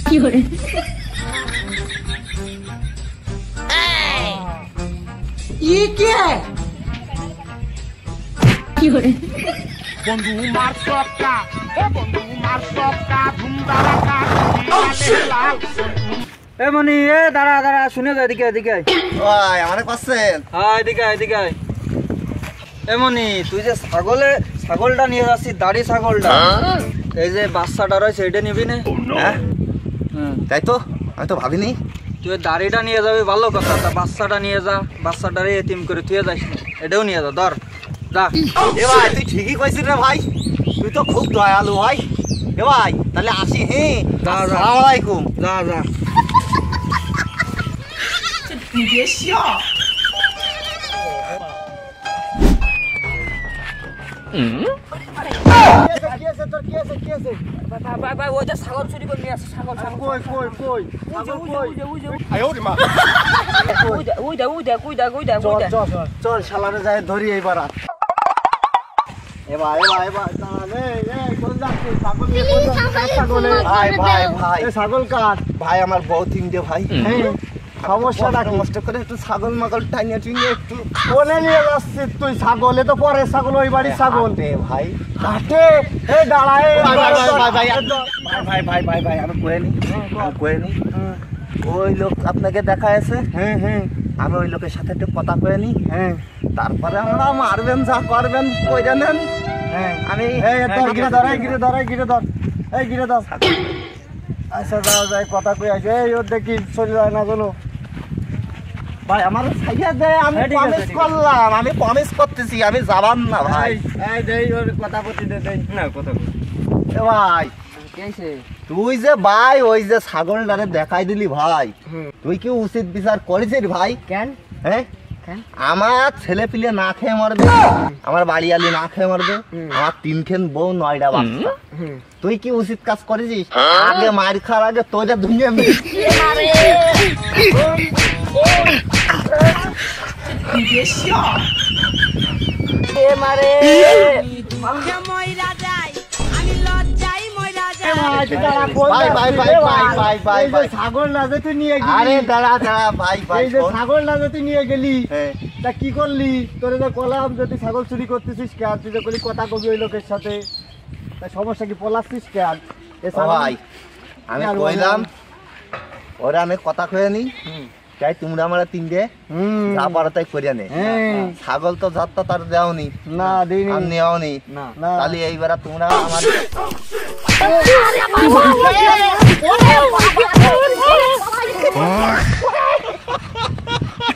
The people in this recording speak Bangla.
কি করে ये क्या है কি করে বন্ধু মার সবটা ও বন্ধু মার সবটা ধুমধারাকা এ মনি এ দাঁড়া দাঁড়া শুনে যা এদিকে এদিকে ওই আমারে পাচ্ছেন হ্যাঁ এদিকে এদিকে এ মনি তুই যে ছাগলটা নিয়ে যাচ্ছিস দাড়ি ছাগলটা এই যে বাচ্চাটা রয়েছে এটা নিবি না হ্যাঁ তাই তো আমি তো ভাবিনি তুই দাড়িটা নিয়ে যাবি ভালো কথা তা বাচ্চাটা নিয়ে যা বাচ্চাটারে এতিম করে তুই যাস এটাও নিয়ে যা ধর যা এ ভাই তুই ঠিকই কইছিস রে ভাই তুই তো খুব দয়ালু ভাই এ ভাই তাহলে আসি হ্যাঁ আসসালামু আলাইকুম যা যা ভাই ওই যে ছাগল চুরি করে নিয়ে আসছে ছাগল কই কই কই চল শালারে যায় ধরি এইবার এবার তাহলে কোন যাচ্ছিস ছাগল নিয়ে Please, ছাগল নিয়ে ভাই ভাই ভাই এই ছাগল কাট ভাই আমার বউ তিনটে ভাই সমস্যাটা কি কষ্ট করে একটু ছাগল মাগল টাইনে টুইনে একটু কোনে নিয়ে যাচ্ছিস তুই ছাগল এ তো পরের ছাগল ওই বাড়ির ছাগল হাটে ভাই হাটে এ দাঁড়া এ ভাই আমি কয়ে নি ওই লোক আপনাকে দেখা আছে হ্যাঁ হ্যাঁ আমি ওই লোকের সাথে একটু কথা কয়ে নি হ্যাঁ তারপরে আমরা মারবেন যা করবেন কইরা নেন হ্যাঁ আমি এই তোর গিরে ধর এই গিরে ধর এই গিরে ধর এই গিরে ধর আচ্ছা যাও যাই কথা কই আছে এই ওর দেখি চলে যায় না কোনো ভাই আমার ছাইয়া দে আমি হ্যাঁ, ঠিক আছে, প্রমিস ঠিক আছে। করলাম আমি প্রমিস করতেছি আমি যাবান না ভাই এই দেই ওর কথা বলতে দে দেই না কথা কই এ ভাই কেছে তুই যে ভাই ওই যে ছাগলটারে দেখাই দিলি ভাই তুই কি উচিত বিচার করেছিস ভাই কেন হ্যাঁ কেন? আমার ছেলে পিলে না খেয়ে মরবে আমার বাড়ি আলি না খেয়ে মরবে আমার তিনখান বউ 9টা বাচ্চা তুই কি উচিত কাজ করেছিস আগে মার খাওয়ার আগে তোদের দুনিয়া এ মারে ছাগল না যে তুই নিয়ে গেলি আরে দাঁড়া ভাই এই যে ছাগল না যে তুই নিয়ে গেলি হ্যাঁ। তা কি করলি তোরে তো কলাম যে তুই ছাগল চুরি করতেছিস কেন তুই যে করলি কথা কবি ওই লোকের সাথে তা সমস্যা কি পলাচ্ছিস কেন এ ভাই আমি কইলাম ওরা আমি কথা কয়ে নি চাই তোমরা আমরা তিনটে যা পারো তাই করিয়া নে ছাগল তো যাত্রা তার দেওনি না দিইনি আর নেওনি না তাহলে এইবার তোমরা আমার